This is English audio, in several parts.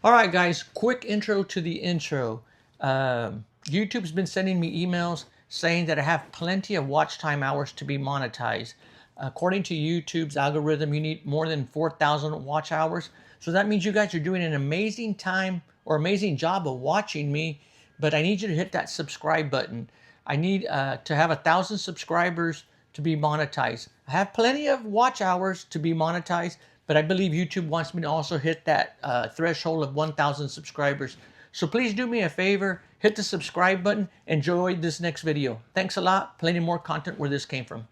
All right, guys, quick intro to the intro. YouTube's been sending me emails saying that I have plenty of watch time hours to be monetized. According to YouTube's algorithm, you need more than 4,000 watch hours. So that means you guys are doing an amazing time or amazing job of watching me, but I need you to hit that subscribe button. I need to have 1,000 subscribers to be monetized. I have plenty of watch hours to be monetized, but I believe YouTube wants me to also hit that threshold of 1,000 subscribers. So please do me a favor, hit the subscribe button, enjoy this next video. Thanks a lot, plenty more content where this came from.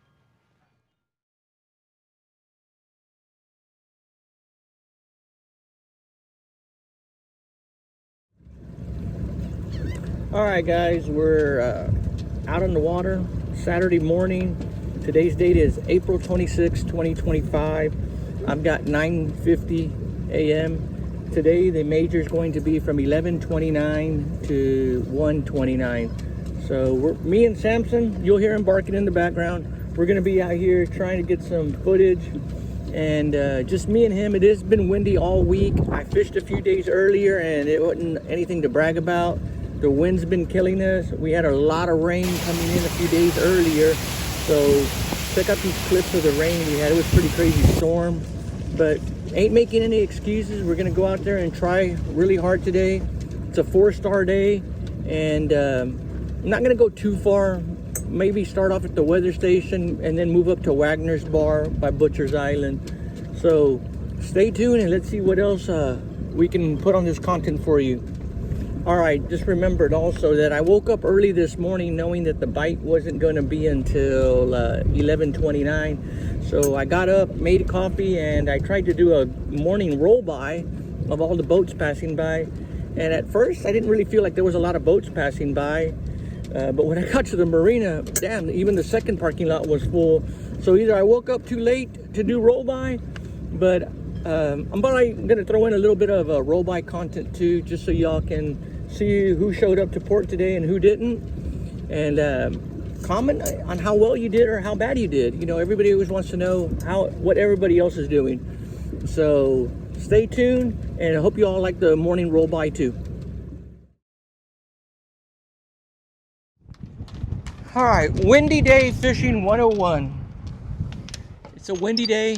All right, guys, we're out on the water Saturday morning. Today's date is April 26, 2025. I've got 9:50 a.m. Today the major is going to be from 11:29 to 1:29. So me and Samson, you'll hear him barking in the background. We're going to be out here trying to get some footage, and just me and him. It has been windy all week. I fished a few days earlier and it wasn't anything to brag about. The wind's been killing us. We had a lot of rain coming in a few days earlier, so check out these clips of the rain we had. It was a pretty crazy storm, but ain't making any excuses. We're gonna go out there and try really hard today. It's a 4-star day, and I'm not gonna go too far. Maybe start off at the weather station and then move up to Wagner's Bar by Butcher's Island. So stay tuned and let's see what else we can put on this content for you. All right, just remembered also that I woke up early this morning knowing that the bite wasn't going to be until 11:29. So I got up, made a coffee, and I tried to do a morning roll by of all the boats passing by. And at first, I didn't really feel like there was a lot of boats passing by. But when I got to the marina, damn, even the second parking lot was full. So either I woke up too late to do roll by, but I'm probably going to throw in a little bit of roll by content too, just so y'all can see who showed up to port today and who didn't, and comment on how well you did or how bad you did. You know, everybody always wants to know what everybody else is doing. So stay tuned, and I hope you all like the morning roll by too. All right, windy day fishing 101. It's a windy day,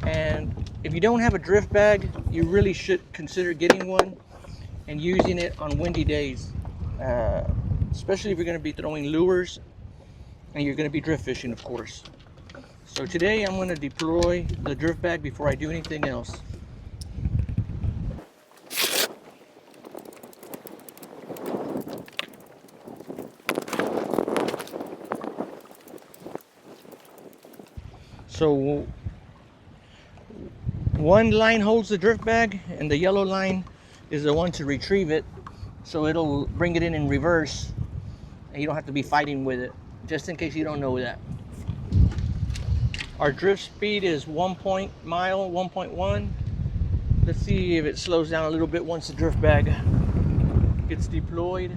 and if you don't have a drift bag, you really should consider getting one and using it on windy days, especially if you're going to be throwing lures and you're going to be drift fishing, of course. So today I'm going to deploy the drift bag before I do anything else. So one line holds the drift bag and the yellow line is the one to retrieve it, so it'll bring it in reverse and you don't have to be fighting with it, just in case you don't know that. Our drift speed is 1.1. Let's see if it slows down a little bit once the drift bag gets deployed.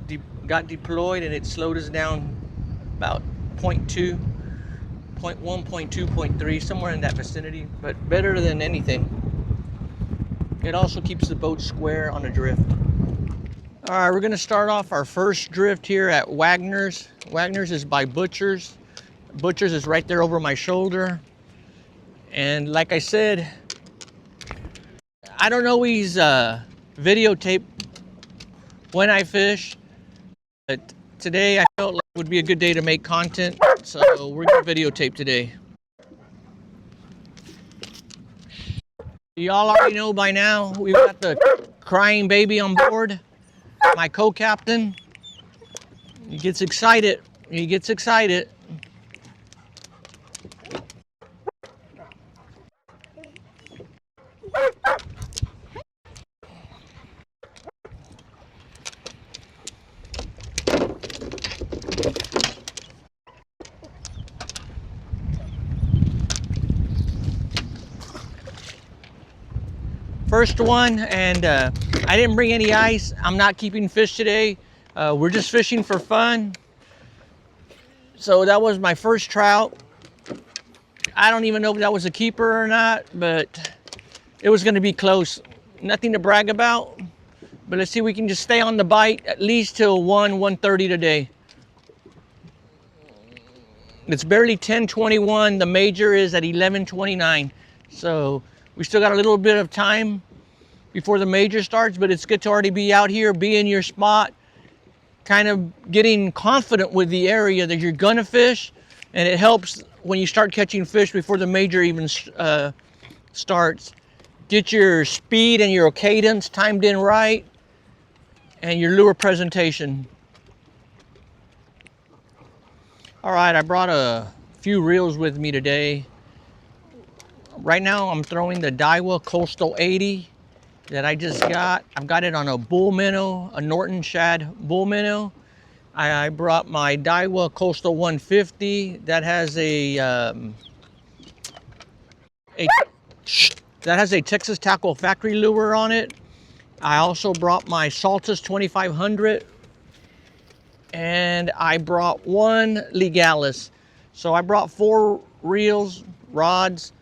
It got deployed and it slowed us down about 0.2. 0.1, 0.2, 0.3, somewhere in that vicinity, but better than anything. It also keeps the boat square on a drift. All right, we're gonna start off our first drift here at Wagner's. Wagner's is by Butcher's. Butcher's is right there over my shoulder. And like I said, I don't always videotape when I fish, but today I felt like it would be a good day to make content, so we're gonna videotape today. Y'all already know by now, we've got the crying baby on board, my co-captain. He gets excited, he gets excited. First one, and I didn't bring any ice. I'm not keeping fish today. We're just fishing for fun. So that was my first trout. I don't even know if that was a keeper or not, but it was going to be close. Nothing to brag about, but let's see if we can just stay on the bite at least till 1:30 today. It's barely 10:21. The major is at 11:29. So we still got a little bit of time before the major starts, but it's good to already be out here, be in your spot, kind of getting confident with the area that you're gonna fish. And it helps when you start catching fish before the major even starts. Get your speed and your cadence timed in right, and your lure presentation. All right, I brought a few reels with me today. Right now I'm throwing the Daiwa Coastal 80 that I just got. I've got it on a bull minnow, a Norton shad bull minnow. I brought my Daiwa Coastal 150 that has a Texas Tackle Factory lure on it. I also brought my Saltus 2500, and I brought one Legalis. So I brought 4 reels, rods.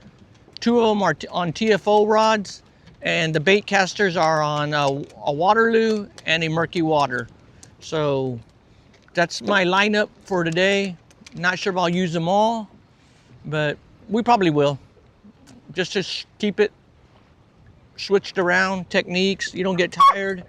2 of them are on TFO rods, and the bait casters are on a Waterloo and a Murky Water. So that's my lineup for today. Not sure if I'll use them all, but we probably will. Just to keep it switched around, techniques, you don't get tired.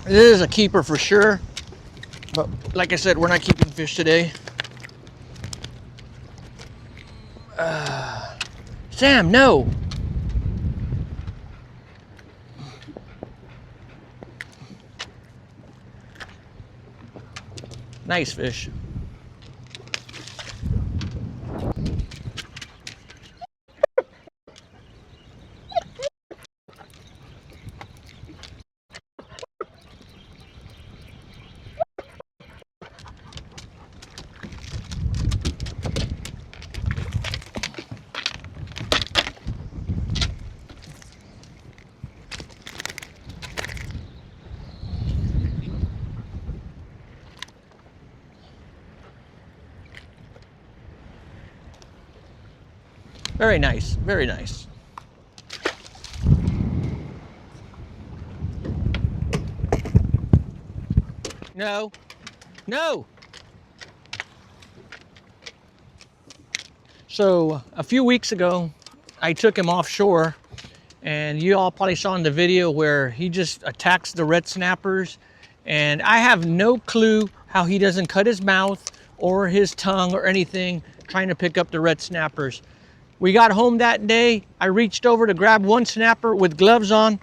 It is a keeper for sure, but like I said, we're not keeping fish today. Sam, no. Nice fish. Very nice, very nice. No, no. So a few weeks ago, I took him offshore, and you all probably saw in the video where he just attacks the red snappers, and I have no clue how he doesn't cut his mouth or his tongue or anything trying to pick up the red snappers. We got home that day, I reached over to grab one snapper with gloves on,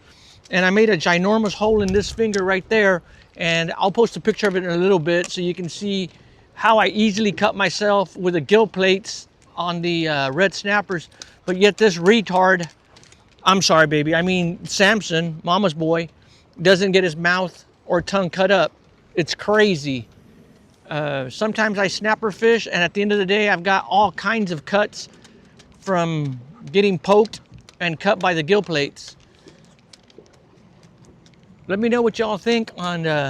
and I made a ginormous hole in this finger right there, and I'll post a picture of it in a little bit so you can see how I easily cut myself with the gill plates on the red snappers. But yet this retard, I'm sorry baby, I mean Samson, mama's boy, doesn't get his mouth or tongue cut up. It's crazy. Sometimes I snapper fish, and at the end of the day I've got all kinds of cuts from getting poked and cut by the gill plates. Let me know what y'all think on I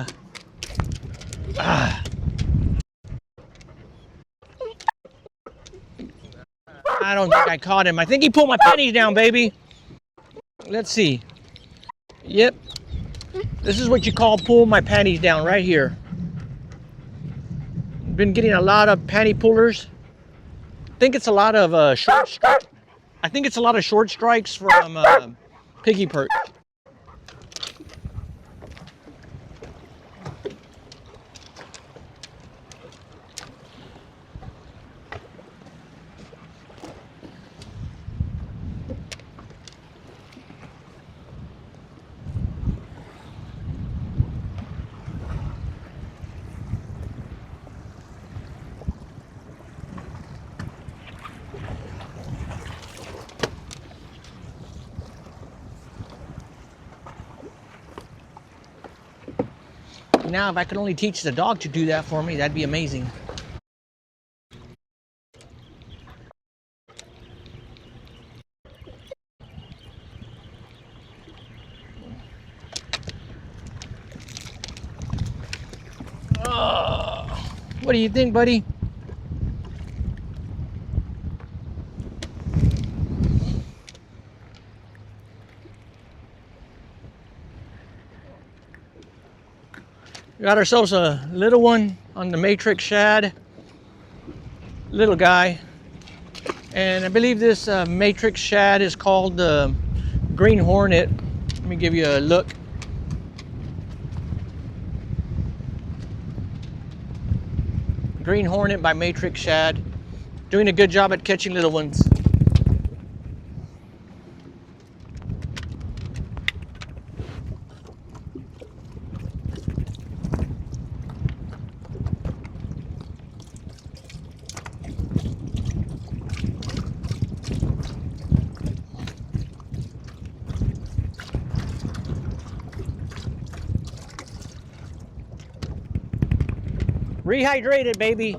don't think I caught him. I think he pulled my pennies down, baby. Let's see. Yep. This is what you call pull my panties down right here. Been getting a lot of panty pullers. I think it's a lot of short strikes. I think it's a lot of short strikes from piggy perch. Now, if I could only teach the dog to do that for me, that'd be amazing. What do you think, buddy? Got ourselves a little one on the matrix shad, little guy, and I believe this matrix shad is called the green hornet. Let me give you a look. Green hornet by matrix shad, doing a good job at catching little ones. Rehydrated, baby.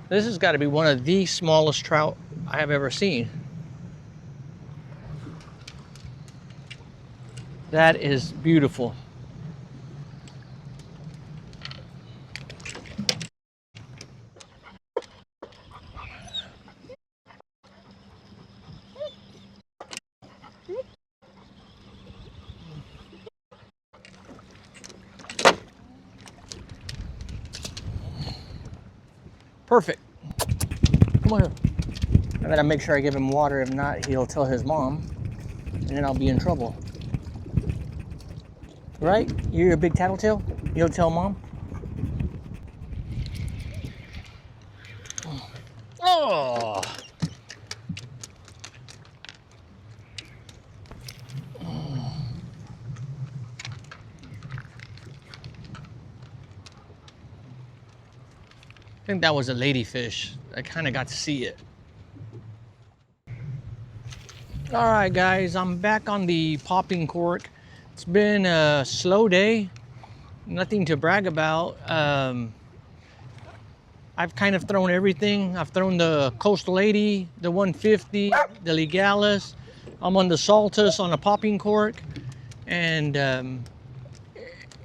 This has got to be one of the smallest trout I have ever seen. That is beautiful. Perfect. Come on here. I gotta make sure I give him water. If not, he'll tell his mom, and then I'll be in trouble. Right? You're a big tattletale? You'll tell mom? Oh! I think that was a ladyfish. I kind of got to see it. All right, guys, I'm back on the popping cork. It's been a slow day, nothing to brag about. I've kind of thrown everything. I've thrown the Coastal 80, the 150, the Legalis. I'm on the Saltus on a popping cork, and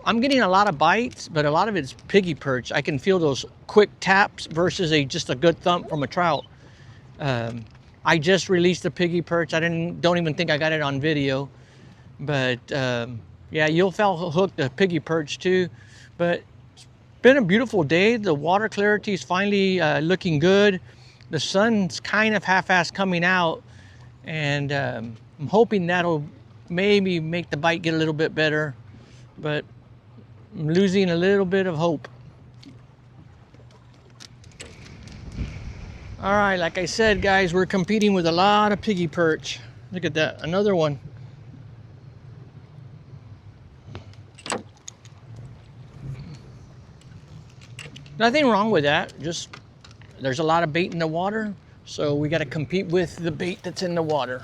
I'm getting a lot of bites, but a lot of it's piggy perch. I can feel those quick taps versus just a good thump from a trout. I just released the piggy perch. I don't even think I got it on video, but yeah, you'll foul hook the piggy perch too. But it's been a beautiful day. The water clarity is finally looking good. The sun's kind of half-assed coming out, and I'm hoping that'll maybe make the bite get a little bit better, but I'm losing a little bit of hope. All right, like I said, guys, we're competing with a lot of piggy perch. Look at that, another one. Nothing wrong with that, just there's a lot of bait in the water, so we got to compete with the bait that's in the water.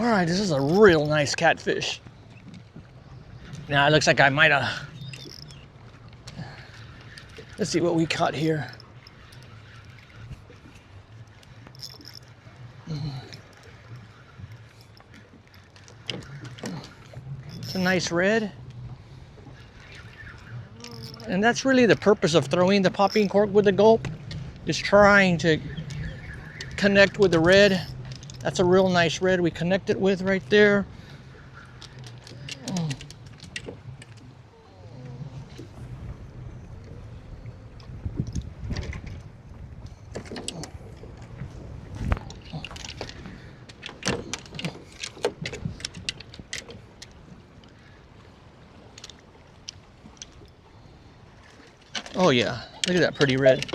All right, this is a real nice catfish. Now it looks like I might have. Let's see what we caught here. It's a nice red. And that's really the purpose of throwing the popping cork with the gulp, is trying to connect with the red. That's a real nice red we connected with right there. Oh yeah, look at that pretty red.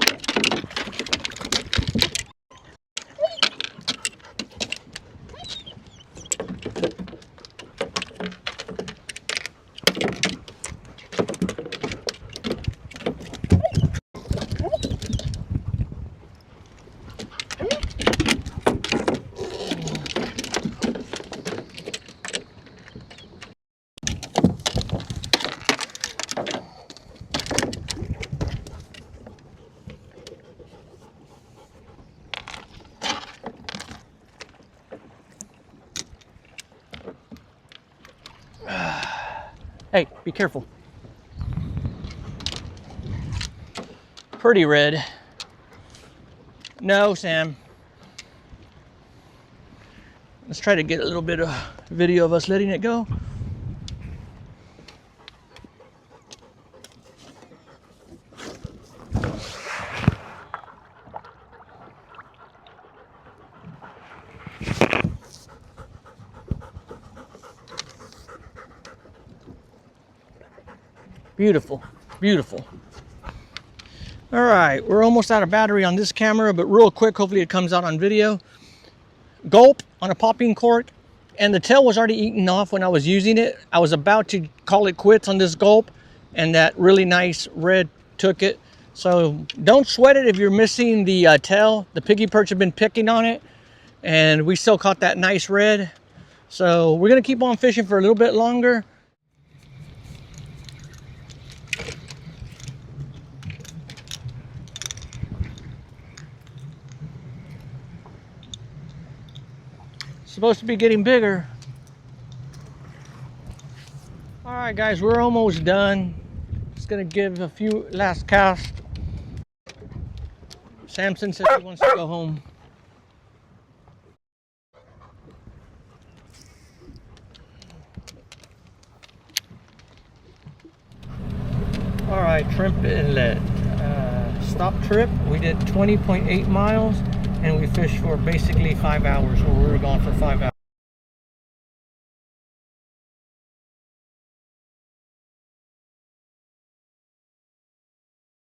Hey, be careful. Pretty red. No, Sam. Let's try to get a little bit of video of us letting it go. Beautiful, beautiful. All right, we're almost out of battery on this camera, but real quick, hopefully it comes out on video. Gulp on a popping cork, and the tail was already eaten off when I was using it. I was about to call it quits on this gulp, and that really nice red took it. So don't sweat it if you're missing the tail. The piggy perch have been picking on it, and we still caught that nice red. So we're gonna keep on fishing for a little bit longer. Supposed to be getting bigger. All right, guys, we're almost done. Just gonna give a few last casts. Samson says he wants to go home. All right, Shrimp Inlet. Stop trip. We did 20.8 miles. And we fished for basically 5 hours, or we were gone for 5 hours.